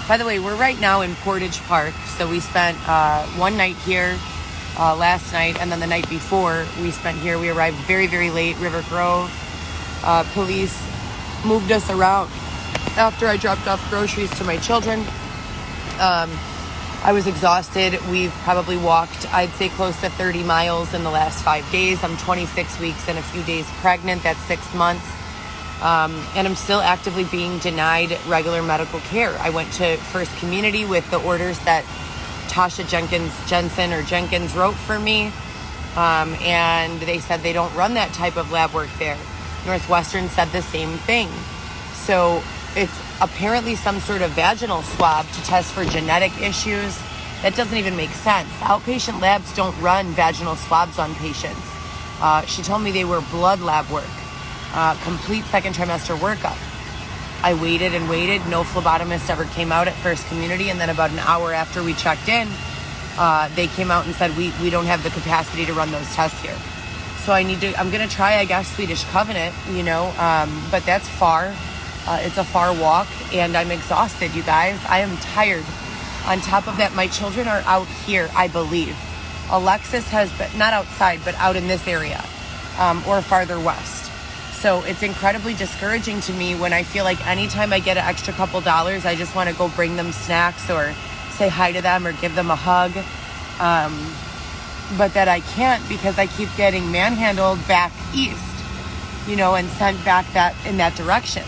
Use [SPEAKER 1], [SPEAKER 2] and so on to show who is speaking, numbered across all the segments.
[SPEAKER 1] By the way, we're right now in Portage Park. So we spent one night here last night, and then the night before we spent here. We arrived very, very late. River Grove. Police moved us around after I dropped off groceries to my children. I was exhausted. We've probably walked, I'd say, close to 30 miles in the last 5 days. I'm 26 weeks and a few days pregnant. That's 6 months. And I'm still actively being denied regular medical care. I went to First Community with the orders that Tasha Jenkins wrote for me. And they said they don't run that type of lab work there. Northwestern said the same thing. So it's apparently some sort of vaginal swab to test for genetic issues. That doesn't even make sense. Outpatient labs don't run vaginal swabs on patients. She told me they were blood lab work, complete second trimester workup. I waited and waited. No phlebotomist ever came out at First Community. And then about an hour after we checked in, they came out and said, we don't have the capacity to run those tests here. So I'm going to try, I guess, Swedish Covenant, but that's far. It's a far walk, and I'm exhausted, you guys. I am tired. On top of that, my children are out here, I believe. Alexis has been, not outside, but out in this area, or farther west. So it's incredibly discouraging to me when I feel like anytime I get an extra couple dollars, I just want to go bring them snacks or say hi to them or give them a hug. But that I can't because I keep getting manhandled back east, and sent back in that direction.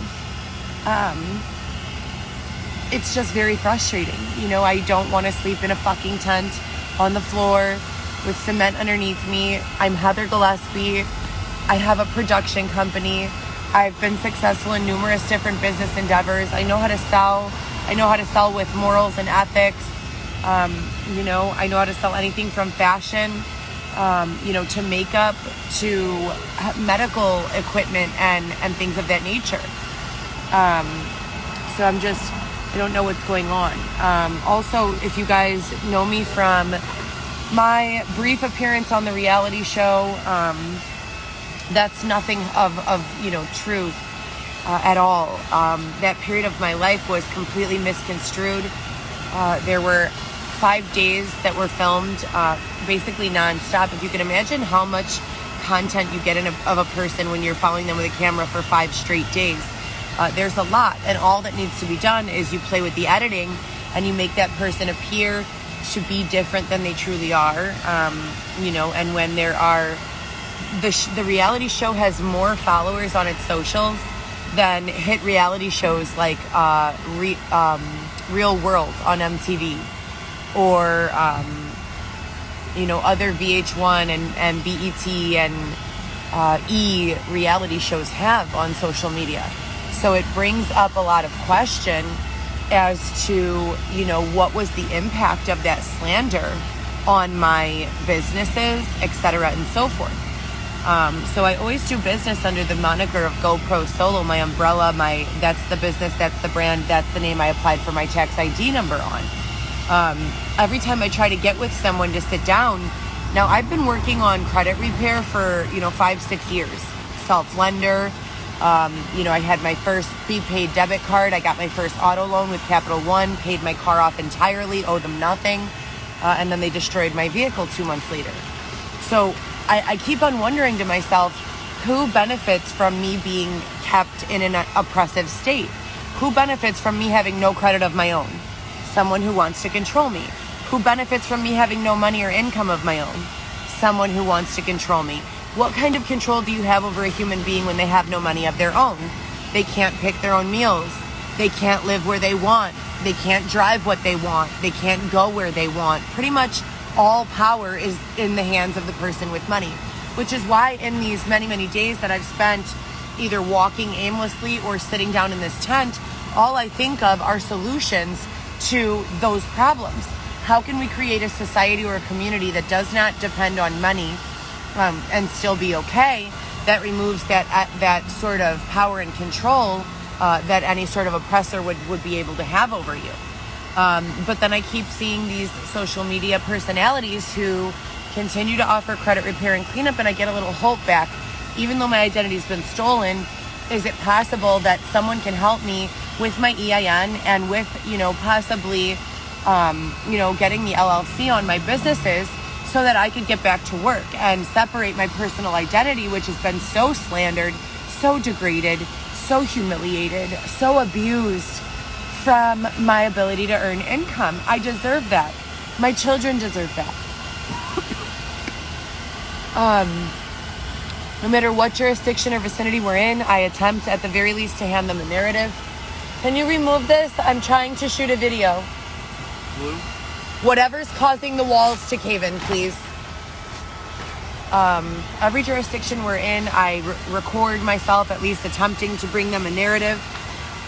[SPEAKER 1] It's just very frustrating. I don't want to sleep in a fucking tent on the floor with cement underneath me. I'm Heather Gillespie. I have a production company. I've been successful in numerous different business endeavors. I know how to sell. I know how to sell with morals and ethics. I know how to sell anything from fashion, to makeup, to medical equipment and things of that nature. So I don't know what's going on. Also, if you guys know me from my brief appearance on the reality show, that's nothing of truth at all. That period of my life was completely misconstrued. There were 5 days that were filmed basically nonstop. If you can imagine how much content you get of a person when you're following them with a camera for 5 straight days. There's a lot, and all that needs to be done is you play with the editing and you make that person appear to be different than they truly are. And when there are, the reality show has more followers on its socials than hit reality shows like Real World on MTV or other VH1 and BET and E reality shows have on social media. So it brings up a lot of question as to, what was the impact of that slander on my businesses, etc., and so forth. So I always do business under the moniker of GoPro Solo, my umbrella, that's the business, that's the brand, that's the name I applied for my tax ID number on. Every time I try to get with someone to sit down, now I've been working on credit repair for, 5-6 years, self-lender. I had my first prepaid debit card. I got my first auto loan with Capital One, paid my car off entirely, owed them nothing. And then they destroyed my vehicle 2 months later. So I keep on wondering to myself, who benefits from me being kept in an oppressive state? Who benefits from me having no credit of my own? Someone who wants to control me. Who benefits from me having no money or income of my own? Someone who wants to control me. What kind of control do you have over a human being when they have no money of their own? They can't pick their own meals. They can't live where they want. They can't drive what they want. They can't go where they want. Pretty much all power is in the hands of the person with money, which is why in these many, many days that I've spent either walking aimlessly or sitting down in this tent, all I think of are solutions to those problems. How can we create a society or a community that does not depend on money and still be okay, that removes that sort of power and control that any sort of oppressor would be able to have over you. But then I keep seeing these social media personalities who continue to offer credit repair and cleanup, and I get a little hope back. Even though my identity's been stolen, is it possible that someone can help me with my EIN and with, possibly, getting the LLC on my businesses so that I could get back to work and separate my personal identity, which has been so slandered, so degraded, so humiliated, so abused, from my ability to earn income. I deserve that. My children deserve that. No matter what jurisdiction or vicinity we're in, I attempt at the very least to hand them a narrative. Can you remove this? I'm trying to shoot a video.
[SPEAKER 2] Blue?
[SPEAKER 1] Whatever's causing the walls to cave in, please. Every jurisdiction we're in, I record myself at least attempting to bring them a narrative.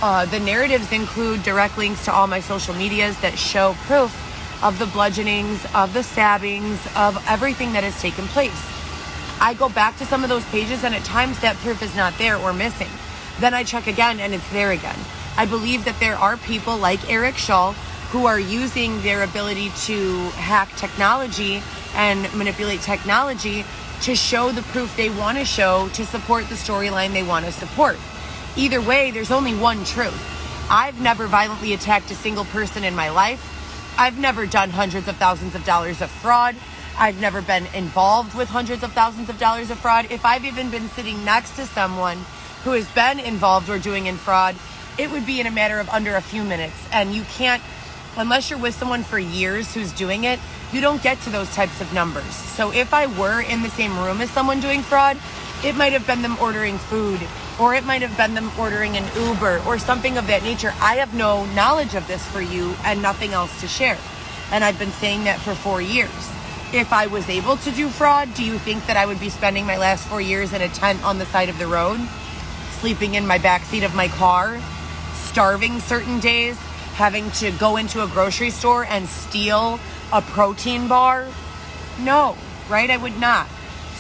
[SPEAKER 1] The narratives include direct links to all my social medias that show proof of the bludgeonings, of the stabbings, of everything that has taken place. I go back to some of those pages and at times that proof is not there or missing. Then I check again and it's there again. I believe that there are people like Eric Shull who are using their ability to hack technology and manipulate technology to show the proof they want to show to support the storyline they want to support. Either way, there's only one truth. I've never violently attacked a single person in my life. I've never done hundreds of thousands of dollars of fraud. I've never been involved with hundreds of thousands of dollars of fraud. If I've even been sitting next to someone who has been involved or doing in fraud, it would be in a matter of under a few minutes. And you can't, unless you're with someone for years who's doing it, you don't get to those types of numbers. So if I were in the same room as someone doing fraud, it might have been them ordering food, or it might have been them ordering an Uber or something of that nature. I have no knowledge of this for you and nothing else to share. And I've been saying that for 4 years. If I was able to do fraud, do you think that I would be spending my last 4 years in a tent on the side of the road, sleeping in my backseat of my car, starving certain days, having to go into a grocery store and steal a protein bar? No, right? I would not.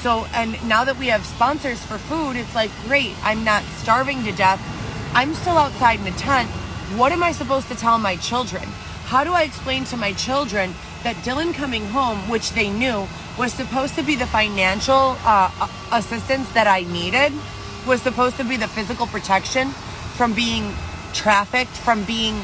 [SPEAKER 1] So, and now that we have sponsors for food, it's like, great, I'm not starving to death. I'm still outside in a tent. What am I supposed to tell my children? How do I explain to my children that Dylan coming home, which they knew, was supposed to be the financial assistance that I needed, was supposed to be the physical protection from being trafficked, from being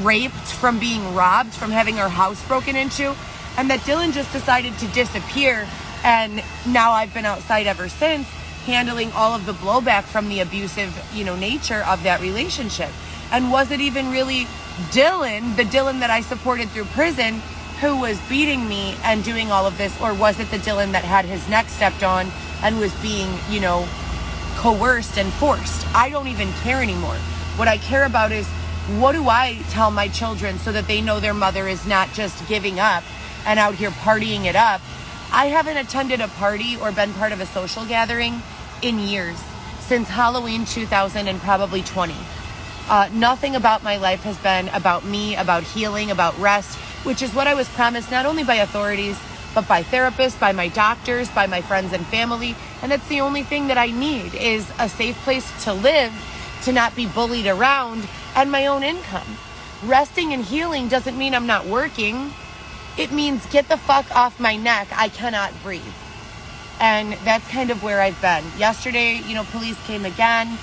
[SPEAKER 1] raped, from being robbed, from having our house broken into, and that Dylan just decided to disappear. And now I've been outside ever since, handling all of the blowback from the abusive, nature of that relationship. And was it even really Dylan, the Dylan that I supported through prison, who was beating me and doing all of this? Or was it the Dylan that had his neck stepped on and was being, coerced and forced? I don't even care anymore. What I care about is, what do I tell my children so that they know their mother is not just giving up and out here partying it up? I haven't attended a party or been part of a social gathering in years, since Halloween 2000 and probably 20. Nothing about my life has been about me, about healing, about rest, which is what I was promised not only by authorities, but by therapists, by my doctors, by my friends and family. And that's the only thing that I need, is a safe place to live, to not be bullied around, and my own income. Resting and healing doesn't mean I'm not working. It means get the fuck off my neck. I cannot breathe. And that's kind of where I've been. Yesterday, police came again.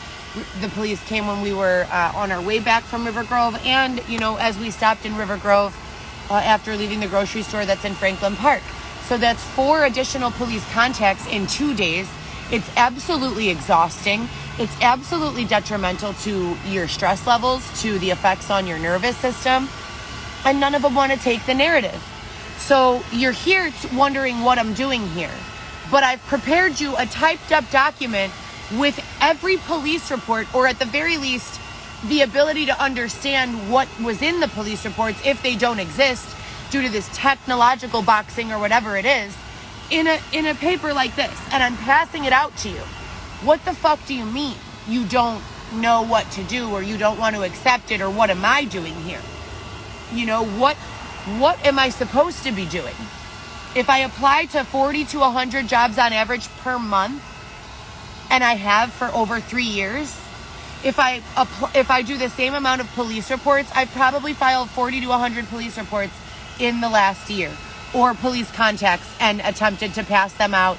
[SPEAKER 1] The police came when we were on our way back from River Grove. And, as we stopped in River Grove after leaving the grocery store that's in Franklin Park. So that's 4 additional police contacts in 2 days. It's absolutely exhausting. It's absolutely detrimental to your stress levels, to the effects on your nervous system. And none of them want to take the narrative. So you're here wondering what I'm doing here. But I've prepared you a typed up document with every police report, or at the very least, the ability to understand what was in the police reports, if they don't exist, due to this technological boxing or whatever it is, in a paper like this. And I'm passing it out to you. What the fuck do you mean you don't know what to do, or you don't want to accept it, or what am I doing here? What am I supposed to be doing? If I apply to 40 to 100 jobs on average per month, and I have for over 3 years, if I do the same amount of police reports, I've probably filed 40 to 100 police reports in the last year, or police contacts, and attempted to pass them out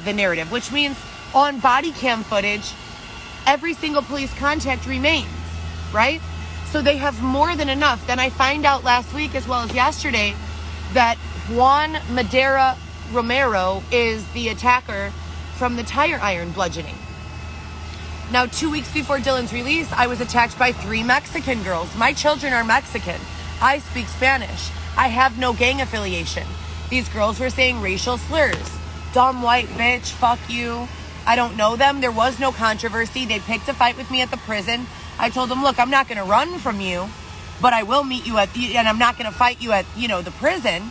[SPEAKER 1] the narrative, which means on body cam footage, every single police contact remains. right? So they have more than enough. Then I find out last week as well as yesterday that Juan Madera Romero is the attacker from the tire iron bludgeoning. Now, 2 weeks before Dylan's release, I was attacked by 3 Mexican girls. My children are Mexican. I speak Spanish. I have no gang affiliation. These girls were saying racial slurs. Dumb white bitch, fuck you. I don't know them. There was no controversy. They picked a fight with me at the prison. I told them, look, I'm not going to run from you, but I will meet you and I'm not going to fight you at, the prison,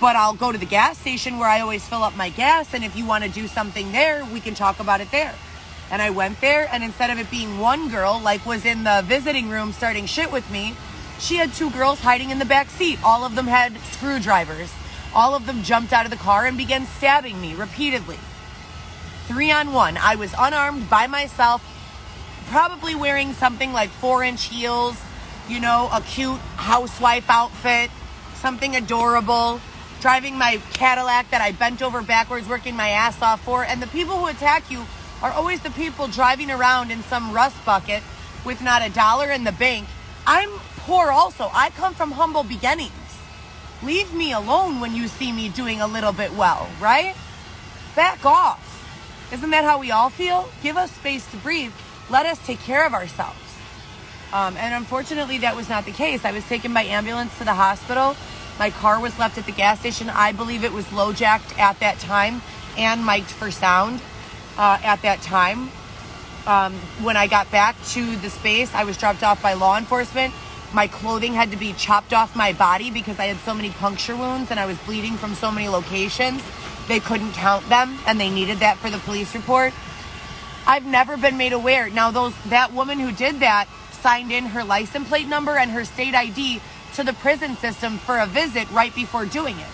[SPEAKER 1] but I'll go to the gas station where I always fill up my gas. And if you want to do something there, we can talk about it there. And I went there, and instead of it being one girl, like was in the visiting room starting shit with me, she had 2 girls hiding in the back seat. All of them had screwdrivers. All of them jumped out of the car and began stabbing me repeatedly. 3-on-1. I was unarmed by myself, probably wearing something like 4-inch heels, a cute housewife outfit, something adorable, driving my Cadillac that I bent over backwards, working my ass off for. And the people who attack you are always the people driving around in some rust bucket with not a dollar in the bank. I'm poor also. I come from humble beginnings. Leave me alone when you see me doing a little bit well, right? Back off. Isn't that how we all feel? Give us space to breathe. Let us take care of ourselves. And unfortunately, that was not the case. I was taken by ambulance to the hospital. My car was left at the gas station. I believe it was low-jacked at that time and mic'd for sound at that time. When I got back to the space, I was dropped off by law enforcement. My clothing had to be chopped off my body because I had so many puncture wounds and I was bleeding from so many locations. They couldn't count them, and they needed that for the police report. I've never been made aware. Now, that woman who did that signed in her license plate number and her state ID to the prison system for a visit right before doing it.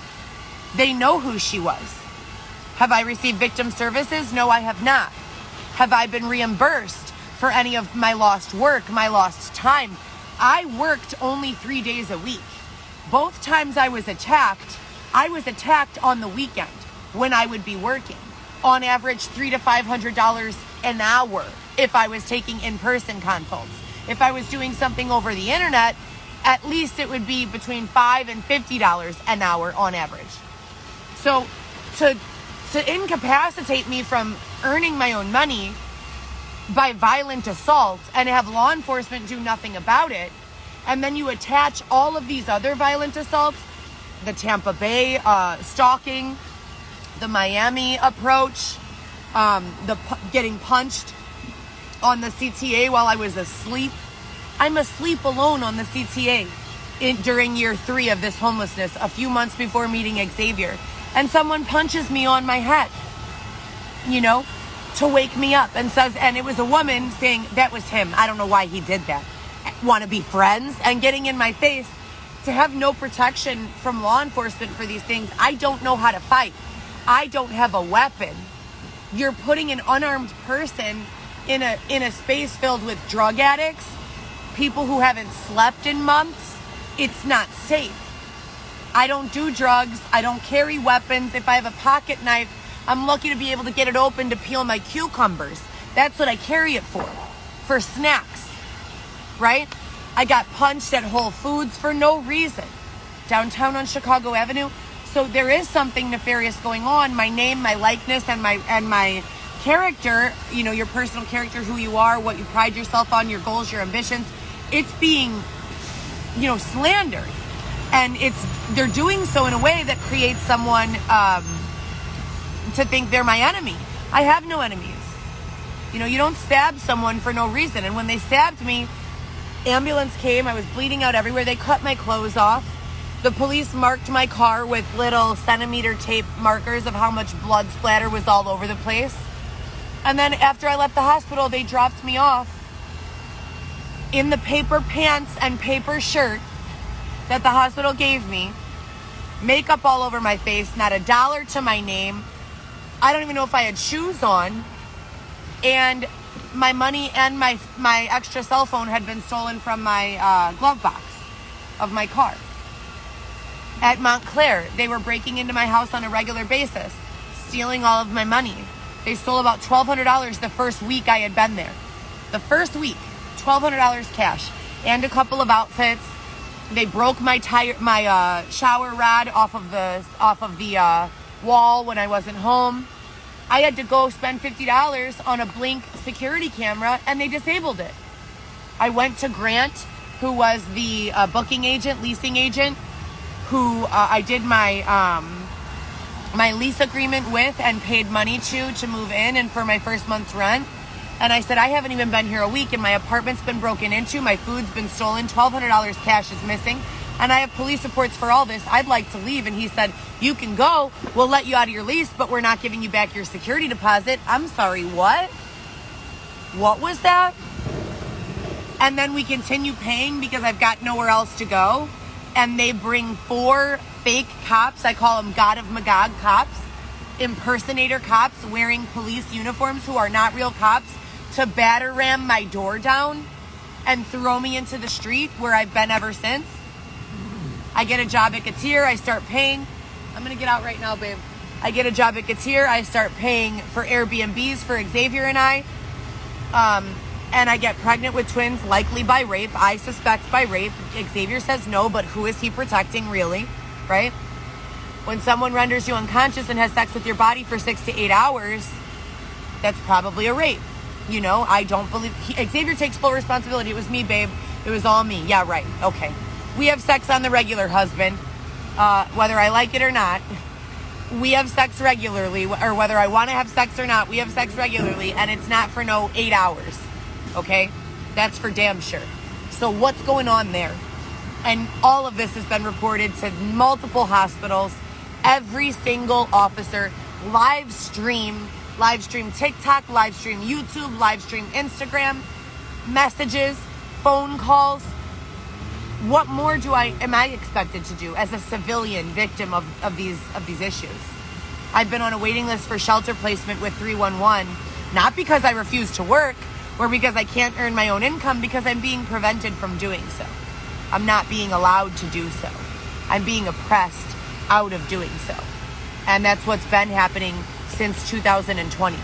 [SPEAKER 1] They know who she was. Have I received victim services? No, I have not. Have I been reimbursed for any of my lost work, my lost time? I worked only 3 days a week. Both times I was attacked on the weekend when I would be working. On average, $300 to $500 an hour if I was taking in-person consults. If I was doing something over the internet, at least it would be between $5 and $50 an hour on average. So to incapacitate me from earning my own money by violent assault and have law enforcement do nothing about it, and then you attach all of these other violent assaults, the Tampa Bay stalking, the Miami approach, getting punched on the CTA while I was asleep. I'm asleep alone on the CTA during year 3 of this homelessness, a few months before meeting Xavier. And someone punches me on my head, to wake me up and says, and it was a woman saying, that was him. I don't know why he did that. Want to be friends? And getting in my face. To have no protection from law enforcement for these things. I don't know how to fight. I don't have a weapon. You're putting an unarmed person in a space filled with drug addicts, people who haven't slept in months. It's not safe. I don't do drugs. I don't carry weapons. If I have a pocket knife, I'm lucky to be able to get it open to peel my cucumbers. That's what I carry it for snacks, right? I got punched at Whole Foods for no reason, downtown on Chicago Avenue. So there is something nefarious going on. My name, my likeness, and my character, your personal character, who you are, what you pride yourself on, your goals, your ambitions, it's being, slandered. And they're doing so in a way that creates someone to think they're my enemy. I have no enemies. You don't stab someone for no reason. And when they stabbed me, ambulance came. I was bleeding out everywhere. They cut my clothes off. The police marked my car with little centimeter tape markers of how much blood splatter was all over the place. And then after I left the hospital, they dropped me off in the paper pants and paper shirt that the hospital gave me, makeup all over my face, not a dollar to my name. I don't even know if I had shoes on. And my money and my extra cell phone had been stolen from my glove box of my car. At Montclair, they were breaking into my house on a regular basis, stealing all of my money. They stole about $1,200 the first week I had been there. The first week. $1,200 cash and a couple of outfits. They broke my shower rod off of the wall when I wasn't home. I had to go spend $50 on a Blink security camera, and they disabled it. I went to Grant, who was the booking agent, leasing agent, who I did my lease agreement with and paid money to move in and for my first month's rent. And I said, I haven't even been here a week, and my apartment's been broken into, my food's been stolen, $1,200 cash is missing, and I have police reports for all this. I'd like to leave. And he said, you can go. We'll let you out of your lease, but we're not giving you back your security deposit. I'm sorry, what? What was that? And then we continue paying because I've got nowhere else to go. And they bring 4 fake cops. I call them God of Magog cops, impersonator cops wearing police uniforms who are not real cops, to batter ram my door down and throw me into the street where I've been ever since. I get a job at Katir. I start paying. I'm going to get out right now, babe. I get a job at Katir. I start paying for Airbnbs for Xavier and I. And I get pregnant with twins, likely by rape. I suspect by rape. Xavier says no, but who is he protecting really, right? When someone renders you unconscious and has sex with your body for 6 to 8 hours, that's probably a rape. You know, I don't believe... Xavier takes full responsibility. It was me, babe. It was all me. Yeah, right. Okay. We have sex on the regular, husband. Whether I like it or not. We have sex regularly. Or whether I want to have sex or not, we have sex regularly. And it's not for no 8 hours. Okay? That's for damn sure. So what's going on there? And all of this has been reported to multiple hospitals. Every single officer, live stream TikTok, live stream YouTube, live stream Instagram, messages, phone calls. What more am I expected to do as a civilian victim of these issues? I've been on a waiting list for shelter placement with 311, not because I refuse to work or because I can't earn my own income, because I'm being prevented from doing so. I'm not being allowed to do so. I'm being oppressed out of doing so. And that's what's been happening since 2020.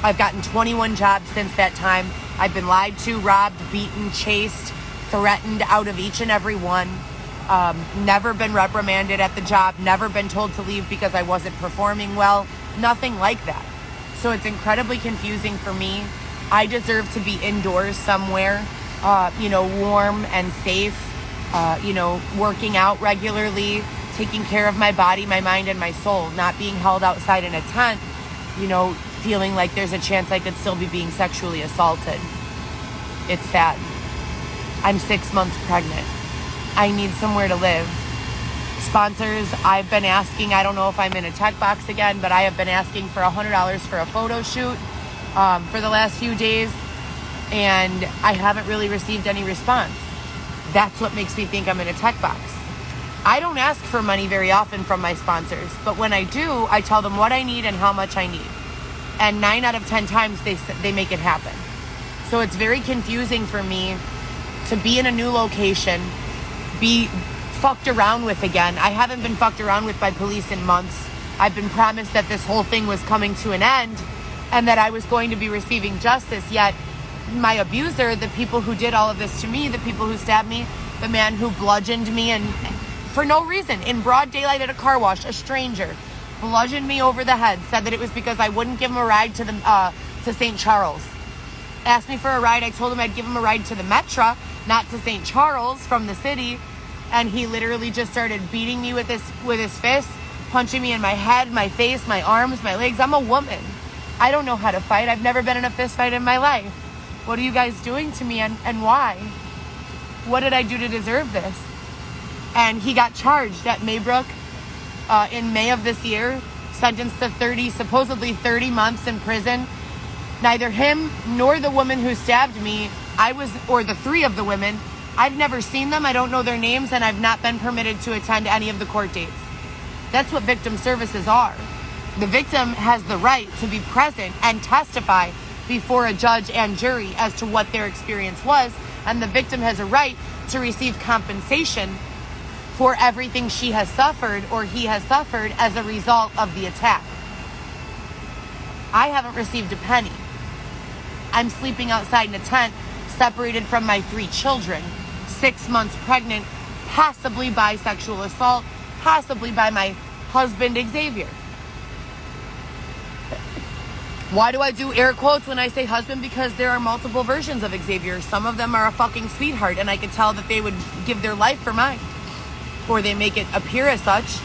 [SPEAKER 1] I've gotten 21 jobs since that time. I've been lied to, robbed, beaten, chased, threatened out of each and every one. Never been reprimanded at the job, never been told to leave because I wasn't performing well. Nothing like that. So it's incredibly confusing for me. I deserve to be indoors somewhere, warm and safe, working out regularly, taking care of my body, my mind, and my soul, not being held outside in a tent, feeling like there's a chance I could still be being sexually assaulted. It's sad. I'm 6 months pregnant. I need somewhere to live. Sponsors, I've been asking, I don't know if I'm in a tech box again, but I have been asking for $100 for a photo shoot for the last few days, and I haven't really received any response. That's what makes me think I'm in a tech box. I don't ask for money very often from my sponsors, but when I do, I tell them what I need and how much I need. And 9 out of 10 times they make it happen. So it's very confusing for me to be in a new location, be fucked around with again. I haven't been fucked around with by police in months. I've been promised that this whole thing was coming to an end and that I was going to be receiving justice, yet my abuser, the people who did all of this to me, the people who stabbed me, the man who bludgeoned me and for no reason, in broad daylight at a car wash, a stranger bludgeoned me over the head, said that it was because I wouldn't give him a ride to St. Charles. Asked me for a ride, I told him I'd give him a ride to the Metro, not to St. Charles from the city, and he literally just started beating me with his fist, punching me in my head, my face, my arms, my legs. I'm a woman. I don't know how to fight. I've never been in a fist fight in my life. What are you guys doing to me and why? What did I do to deserve this? And he got charged at Maybrook in May of this year, sentenced to supposedly 30 months in prison. Neither him nor the woman who stabbed me, or the 3 of the women, I've never seen them, I don't know their names, and I've not been permitted to attend any of the court dates. That's what victim services are. The victim has the right to be present and testify before a judge and jury as to what their experience was, and the victim has a right to receive compensation for everything she has suffered or he has suffered as a result of the attack. I haven't received a penny. I'm sleeping outside in a tent separated from my 3 children, 6 months pregnant, possibly by sexual assault, possibly by my husband, Xavier. Why do I do air quotes when I say husband? Because there are multiple versions of Xavier. Some of them are a fucking sweetheart, and I could tell that they would give their life for mine. Or they make it appear as such.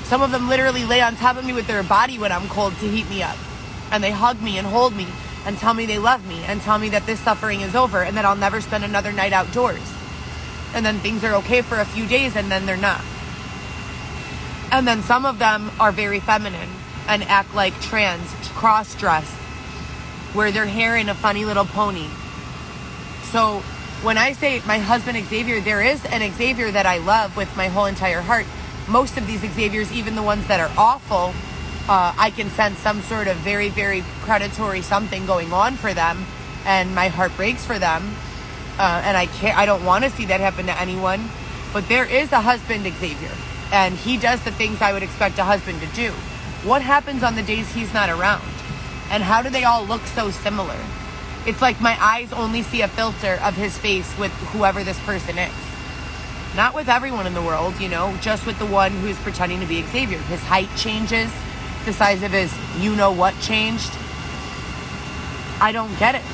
[SPEAKER 1] Some of them literally lay on top of me with their body when I'm cold to heat me up. And they hug me and hold me and tell me they love me and tell me that this suffering is over and that I'll never spend another night outdoors. And then things are okay for a few days and then they're not. And then some of them are very feminine and act like trans, cross-dress, wear their hair in a funny little pony. So when I say my husband Xavier, there is an Xavier that I love with my whole entire heart. Most of these Xaviers, even the ones that are awful, I can sense some sort of very, very predatory something going on for them, and my heart breaks for them. And I don't want to see that happen to anyone. But there is a husband Xavier, and he does the things I would expect a husband to do. What happens on the days he's not around? And how do they all look so similar? It's like my eyes only see a filter of his face with whoever this person is. Not with everyone in the world, just with the one who's pretending to be Xavier. His height changes. The size of his you-know-what changed. I don't get it.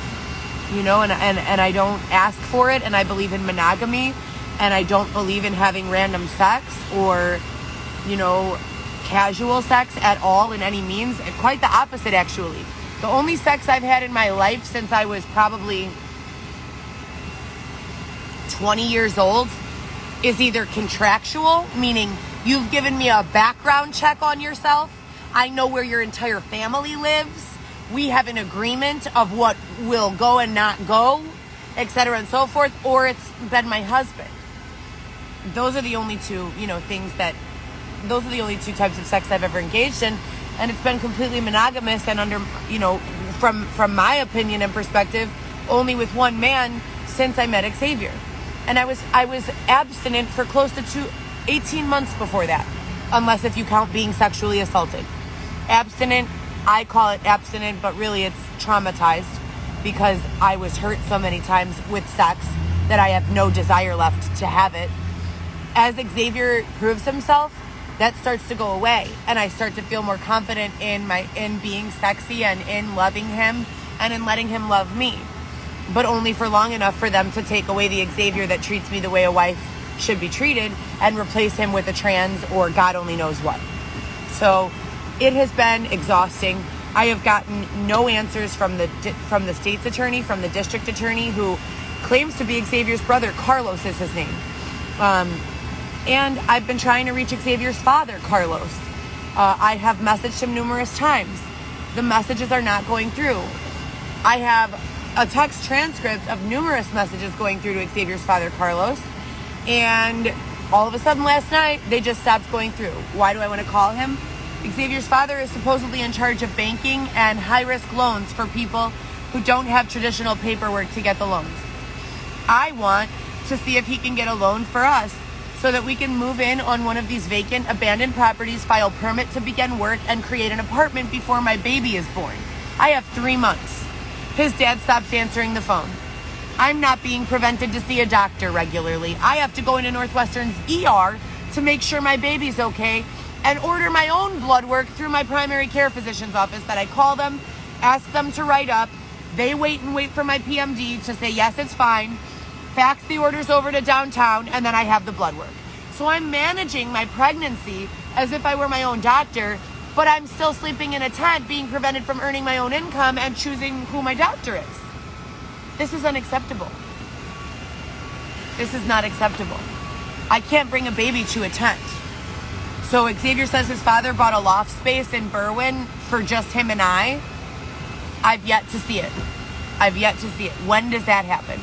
[SPEAKER 1] And I don't ask for it, and I believe in monogamy, and I don't believe in having random sex or, casual sex at all in any means. And quite the opposite, actually. The only sex I've had in my life since I was probably 20 years old is either contractual, meaning you've given me a background check on yourself. I know where your entire family lives. We have an agreement of what will go and not go, etc. and so forth, or it's been my husband. Those are the only two, those are the only 2 types of sex I've ever engaged in, and it's been completely monogamous and under, from my opinion and perspective, only with one man since I met Xavier. And I was abstinent for close to 18 months before that, unless if you count being sexually assaulted. Abstinent, I call it abstinent, but really it's traumatized because I was hurt so many times with sex that I have no desire left to have it. As Xavier proves himself, that starts to go away, and I start to feel more confident in being sexy and in loving him and in letting him love me, but only for long enough for them to take away the Xavier that treats me the way a wife should be treated and replace him with a trans or God only knows what. So it has been exhausting. I have gotten no answers from the state's attorney, from the district attorney, who claims to be Xavier's brother. Carlos is his name. And I've been trying to reach Xavier's father, Carlos. I have messaged him numerous times. The messages are not going through. I have a text transcript of numerous messages going through to Xavier's father, Carlos. And all of a sudden last night, they just stopped going through. Why do I want to call him? Xavier's father is supposedly in charge of banking and high-risk loans for people who don't have traditional paperwork to get the loans. I want to see if he can get a loan for us so that we can move in on one of these vacant, abandoned properties, file permit to begin work, and create an apartment before my baby is born. I have 3 months. His dad stops answering the phone. I'm not being prevented to see a doctor regularly. I have to go into Northwestern's ER to make sure my baby's okay and order my own blood work through my primary care physician's office that I call them, ask them to write up. They wait for my PMD to say, yes, it's fine. Fax the orders over to downtown, and then I have the blood work. So I'm managing my pregnancy as if I were my own doctor, but I'm still sleeping in a tent, being prevented from earning my own income and choosing who my doctor is. This is unacceptable. This is not acceptable. I can't bring a baby to a tent. So Xavier says his father bought a loft space in Berwyn for just him and I. I've yet to see it. When does that happen?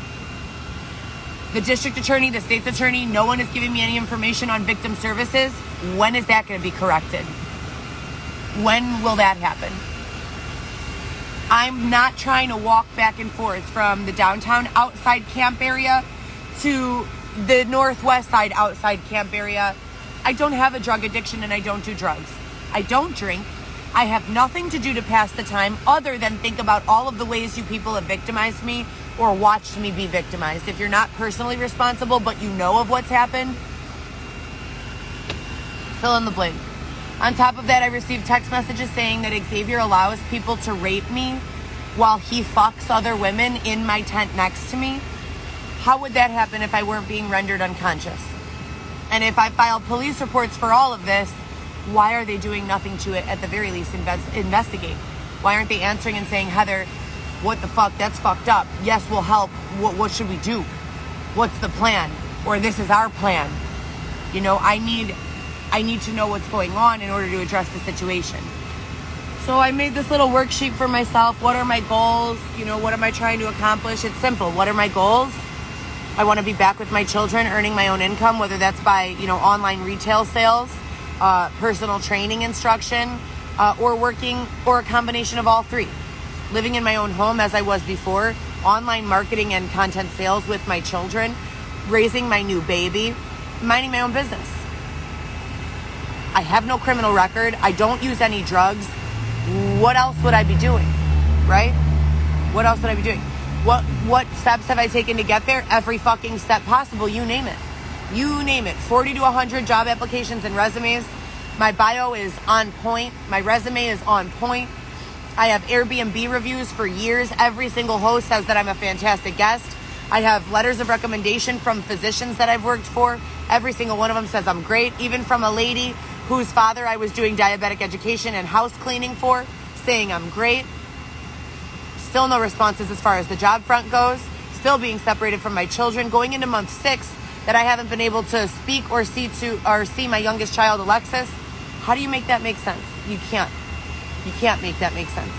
[SPEAKER 1] The district attorney, the state's attorney, no one is giving me any information on victim services. When is that going to be corrected? When will that happen? I'm not trying to walk back and forth from the downtown outside camp area to the northwest side outside camp area. I don't have a drug addiction and I don't do drugs. I don't drink. I have nothing to do to pass the time other than think about all of the ways you people have victimized me or watched me be victimized. If you're not personally responsible, but you know of what's happened, fill in the blank. On top of that, I received text messages saying that Xavier allows people to rape me while he fucks other women in my tent next to me. How would that happen if I weren't being rendered unconscious? And if I filed police reports for all of this, why are they doing nothing to it? At the very least, investigate. Why aren't they answering and saying, Heather, what the fuck? That's fucked up. Yes, we'll help. What should we do? What's the plan? Or this is our plan. You know, I need to know what's going on in order to address the situation. So I made this little worksheet for myself. What are my goals? You know, what am I trying to accomplish? It's simple. What are my goals? I want to be back with my children, earning my own income, whether that's by, you know, online retail sales, personal training instruction, or working, or a combination of all three. Living in my own home as I was before, online marketing and content sales with my children, raising my new baby, minding my own business. I have no criminal record. I don't use any drugs. What else would I be doing, right? What else would I be doing? What steps have I taken to get there? Every fucking step possible, you name it. You name it. 40 to 100 job applications and resumes. My bio is on point. My resume is on point. I have Airbnb reviews for years. Every single host says that I'm a fantastic guest. I have letters of recommendation from physicians that I've worked for. Every single one of them says I'm great. Even from a lady whose father I was doing diabetic education and house cleaning for, saying I'm great. Still no responses as far as the job front goes. Still being separated from my children. Going into month 6 that I haven't been able to speak or see my youngest child, Alexis. How do you make that make sense? You can't. You can't make that make sense.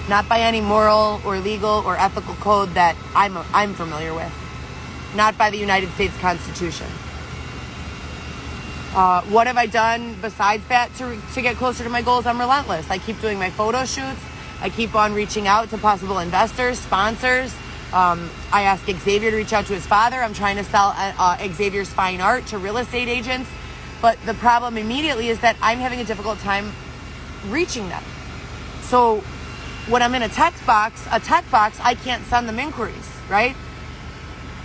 [SPEAKER 1] Not by any moral or legal or ethical code that I'm familiar with. Not by the United States Constitution. What have I done besides that to get closer to my goals? I'm relentless. I keep doing my photo shoots. I keep on reaching out to possible investors, sponsors. I asked Xavier to reach out to his father. I'm trying to sell Xavier's fine art to real estate agents. But the problem immediately is that I'm having a difficult time reaching them. So when I'm in a text box, I can't send them inquiries, right?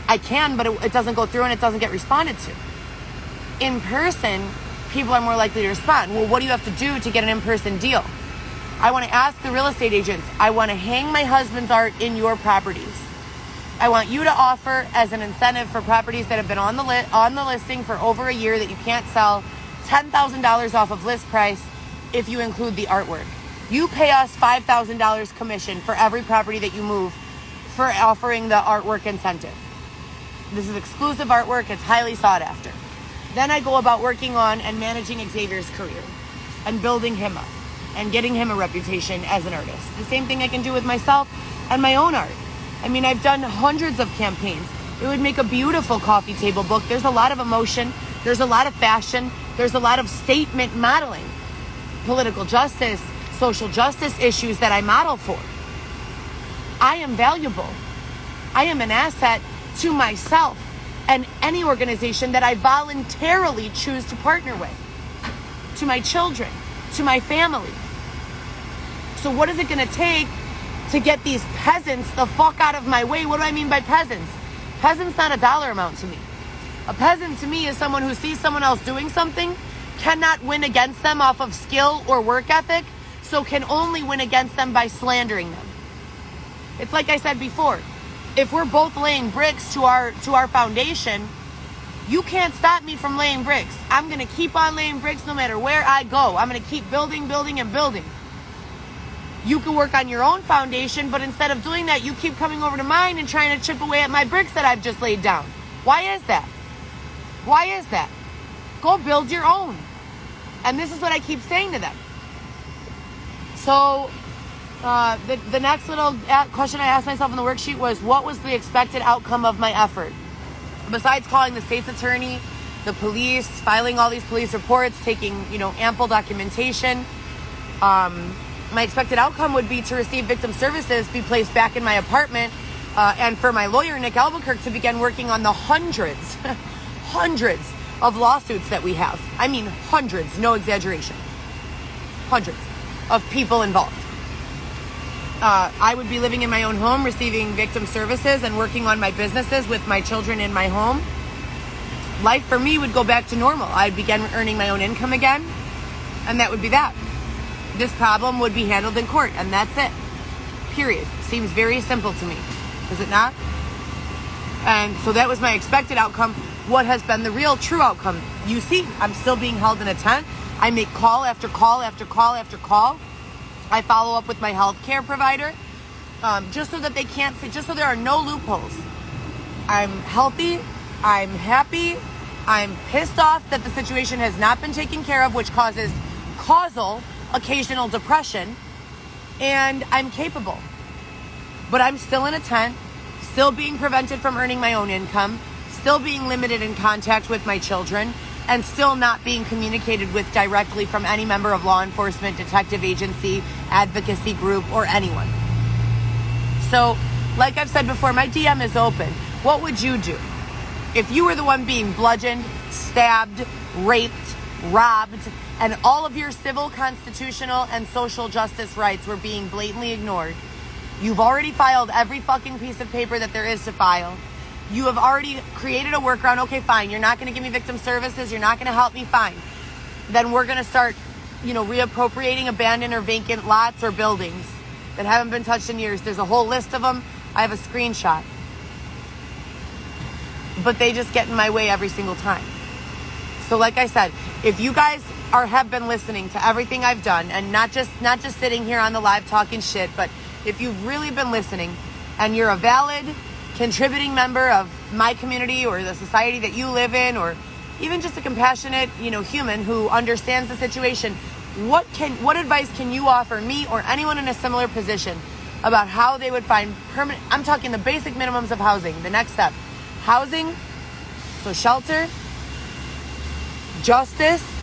[SPEAKER 1] I can, but it doesn't go through and it doesn't get responded to. In person, people are more likely to respond. Well, what do you have to do to get an in-person deal? I want to ask the real estate agents, I want to hang my husband's art in your properties. I want you to offer as an incentive for properties that have been on the listing for over a year that you can't sell, $10,000 off of list price if you include the artwork. You pay us $5,000 commission for every property that you move for offering the artwork incentive. This is exclusive artwork. It's highly sought after. Then I go about working on and managing Xavier's career and building him up and getting him a reputation as an artist. The same thing I can do with myself and my own art. I mean, I've done hundreds of campaigns. It would make a beautiful coffee table book. There's a lot of emotion. There's a lot of fashion. There's a lot of statement modeling. Political justice, social justice issues that I model for. I am valuable. I am an asset to myself and any organization that I voluntarily choose to partner with, to my children, to my family. So what is it going to take to get these peasants the fuck out of my way? What do I mean by peasants? Peasant's not a dollar amount to me. A peasant to me is someone who sees someone else doing something, cannot win against them off of skill or work ethic, so can only win against them by slandering them. It's like I said before, if we're both laying bricks to our foundation, you can't stop me from laying bricks. I'm going to keep on laying bricks no matter where I go. I'm going to keep building, building, and building. You can work on your own foundation, but instead of doing that, you keep coming over to mine and trying to chip away at my bricks that I've just laid down. Why is that? Why is that? Go build your own. And this is what I keep saying to them. So the next little question I asked myself in the worksheet was, what was the expected outcome of my effort? Besides calling the state's attorney, the police, filing all these police reports, taking, ample documentation, my expected outcome would be to receive victim services, be placed back in my apartment, and for my lawyer, Nick Albuquerque, to begin working on the hundreds of lawsuits that we have. I mean, hundreds, no exaggeration. Hundreds. of people involved. I would be living in my own home, receiving victim services and working on my businesses with my children in my home. Life for me would go back to normal. I'd begin earning my own income again, and that would be that. This problem would be handled in court, and that's it. Period. Seems very simple to me. Is it not? And so that was my expected outcome. What has been the real true outcome? You see, I'm still being held in a tent. I make call after call after call after call. I follow up with my healthcare provider, just so that they can't say, just so there are no loopholes. I'm healthy. I'm happy. I'm pissed off that the situation has not been taken care of, which causes causal occasional depression, and I'm capable. But I'm still in a tent, still being prevented from earning my own income, still being limited in contact with my children, and still not being communicated with directly from any member of law enforcement, detective agency, advocacy group, or anyone. So, like I've said before, my DM is open. What would you do if you were the one being bludgeoned, stabbed, raped, robbed, and all of your civil, constitutional, and social justice rights were being blatantly ignored? You've already filed every fucking piece of paper that there is to file. You have already created a workaround. Okay, fine. You're not going to give me victim services. You're not going to help me. Fine. Then we're going to start, reappropriating abandoned or vacant lots or buildings that haven't been touched in years. There's a whole list of them. I have a screenshot. But they just get in my way every single time. So like I said, if you guys have been listening to everything I've done, and not just sitting here on the live talking shit, but if you've really been listening and you're a valid contributing member of my community or the society that you live in, or even just a compassionate, human who understands the situation, what advice can you offer me or anyone in a similar position about how they would find permanent, I'm talking the basic minimums of housing, the next step, housing, so shelter, justice,